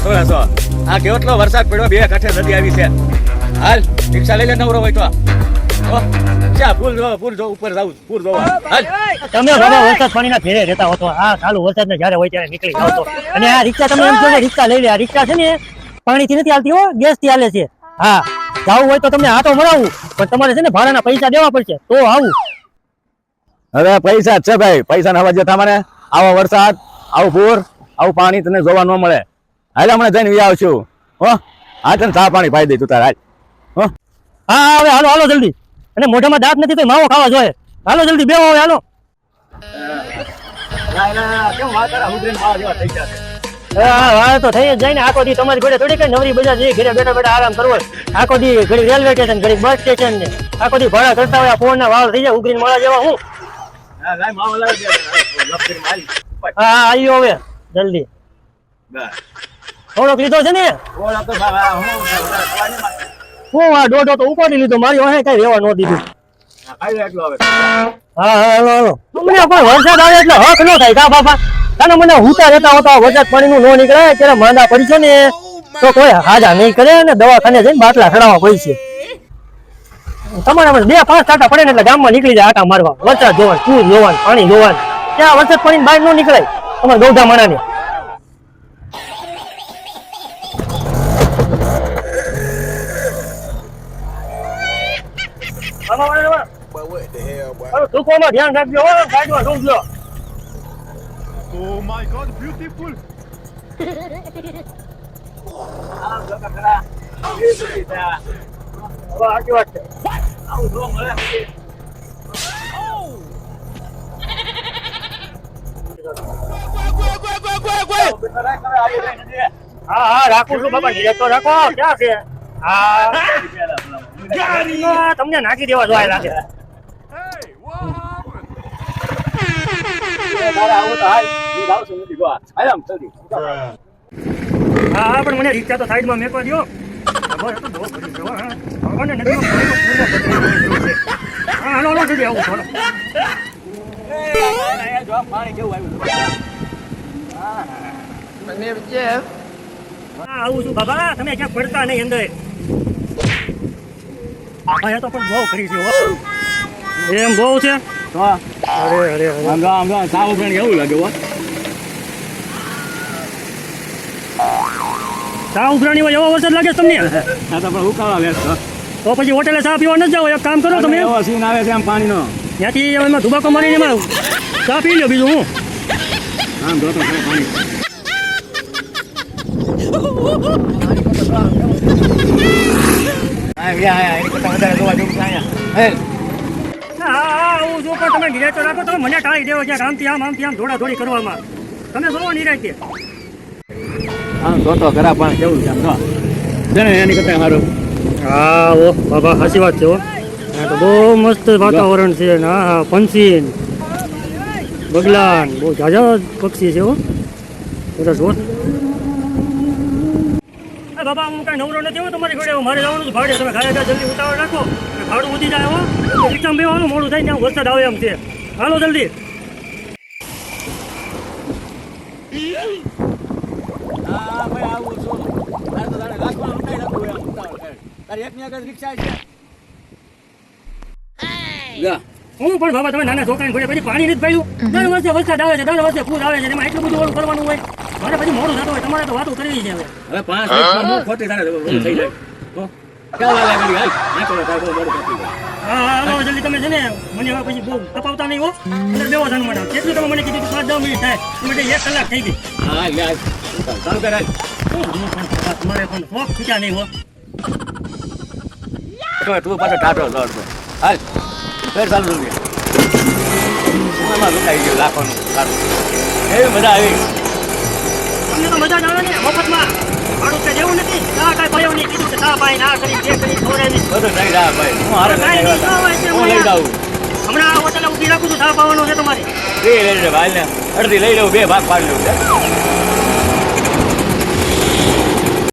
થોડા છો આ કેટલો વરસાદ પડ્યો બે કાંઠે નદી આવી છે હાલ રિક્ષા લઈ લે નવરો હોય તો ચા પૂર જો ઉપર જાવ પૂર જો હાલ તમે બાબા વરસાદ પાણીના ફેરે રહેતા હો તો આ ચાલુ વરસાદને જ્યારે હોય ત્યારે નીકળી જાવ તો અને આ રિક્ષા તમે એમ કહો કે રિક્ષા લઈ લે આ રિક્ષા છે ને પાણીથી નથી હાલતી હો ગેસથી હાલે છે હા જાવું હોય તો તમને આટો મરાવું પણ તમારે છે ને ભાડાના પૈસા દેવા પડશે તો આવું હવે પૈસા જ છે ભાઈ પૈસા ના વજે તમારે આવો વરસાદ આવું પૂર આવું પાણી તને જોવા ન મળે હાલ હમણાં જઈને વી આવશું હો હા તને ચા પાણી પાઈ દે તું તાર હાલ હો હા હવે હાલો હાલો જલ્દી અને મોઢામાં દાંત નથી તો માવો ખાવા જોઈએ હાલો જલ્દી બેહો હવે હાલો હા તો થઈ જ જાય ને આખો દી તમારી ઘરે થોડી કઈ નવરી બજાર જઈ ઘરે બેઠા બેઠા આરામ કરવો આખો દી ઘડી રેલવે સ્ટેશન ઘડી બસ સ્ટેશન ને આખો દી ભાડા કરતા હોય ફોન ના વાળ થઈ જાય ઉઘરીને મળા જેવા હું હા આવ્યો હવે જલ્દી થોડોક લીધો છે ને હું આ દોઢો તો ઉપાડી લીધો મારી વાહે કઈ રેવા ન દીધું હા હાલો હાલો મને કોઈ વરસાદ આવે એટલે હક ન થાય કા બાપા તને મને હુતા રહેતા હોતા વરસાદ પાણીનું નો નીકળે ત્યારે માંદા પડી છે ને તો કોઈ હાજા નહીં કરે ને દવાખાને જઈને બાટલા ચડાવવા પડી છે તમારે 2-5 ટાટા પડે ને એટલે ગામમાં નીકળી જાય આટા મારવા વરસાદ જોવાનું પૂર જોવાનું પાણી જોવાનું ત્યાં વરસાદ પાણી બહાર ન નીકળાય તમારે ગૌઢા માણાને દુકોમાં ધ્યાન રાખજો ગાડીમાં ડૂબજો Oh my god, beautiful! સાચી વાત છે હા હા રાખું છું બાબા તો રાખો ક્યાં છે હા તમને નાખી દેવા જોવા લાગે હા પણ મને રિક્ષા તો સાઈડમાં મેકવા દો આવું છું બાબા તમે ક્યાં પડતા નહીં અંદર તો પણ બહુ કરી છે એમ બહુ છે અરે અરે સાવ પણ એવું લાગે ચા ઉભરાણી હોય એવો વરસાદ લાગે તમને આ તો પણ ઉકાળા લેસ તો પછી હોટેલે ચા પીવા ન જાઓ એક કામ કરો તમે એવો સીન આવે છે આમ પાણીનો ત્યાંથી એમાં ધુબાકો મારીને એમાં ચા પી લો બીજું હું આમ જોતો છે પાણી હું જો પણ તમે ઘરે તો રાખો તો મને ટાળી દેવો છે આમથી આમ દોડાદોડી કરવામાં તમે જોવો નિરાંતે આમ જોતો ખરા પણ કેવું છે આમ તો જણે એની કરતા સારું હા ઓ બાબા સાચી વાત છે હો હા તો બહુ મસ્ત વાતાવરણ છે ને હા પંછી બગલાન બહુ ઝાઝા પક્ષી છે હો બધા જોત બાબા હું કાંઈ નવરો નથી હો તમારી ઘરે મારે જવાનું છે ભાડે તમે ઘરે જલ્દી ઉતાવળ રાખો ભાડું વધી જાય હો રિક્ષામાં બેવાનું મોડું થાય ત્યાં વરસાદ આવે એમ છે હાલો જલ્દી હું પણ બાબા તમે નાના છોકરાને ઘરે પછી પાણી નથી પાયું દર વર્ષે વરસાદ આવે છે દર વર્ષે પૂર આવે છે એમાં એટલું બધું ઓલું કરવાનું હોય મારે પછી મોડું થતું હોય તમારે તો વાતો કરવી છે હવે 5 મિનિટમાં ખોટી થાય થઈ જાય તો કેવા લાગે હાલ ના કરો તાર બહુ મોડું થતું હા હાલો જલ્દી તમે છે ને મને હવે પછી બહુ તપાવતા નહીં હો અંદર બેવો જાણ માટે કેટલું તમે મને કીધું 5-10 મિનિટ થાય એટલે 1 કલાક થઈ ગઈ હા લે ચાલુ કર તમારે પણ શોખ છૂટ્યા નહીં હો તું પાછો ટાટો દોડ હાલ ફેર ચાલુ જોઈએ એમાં લુકાઈ ગયું લાખોનું સારું એવી મજા આવી તમને તો મજા જ આવે ને મફતમાં ભાડું કે જેવું નથી ચા કાંઈ ભાઈઓ નહીં કીધું કે ચા ભાઈ ના કરી જે કરી ખવડાવી બધું નહીં રા ભાઈ હું હારે કાંઈ નહીં ખાવા હોય હું લઈ જાઉં હમણાં આ હોટલે ઊભી રાખું છું ચા પાવાનો છે તમારે લઈ લે ભાઈ ને અડધી લઈ લઉં 2 ભાગ પાડી લઉં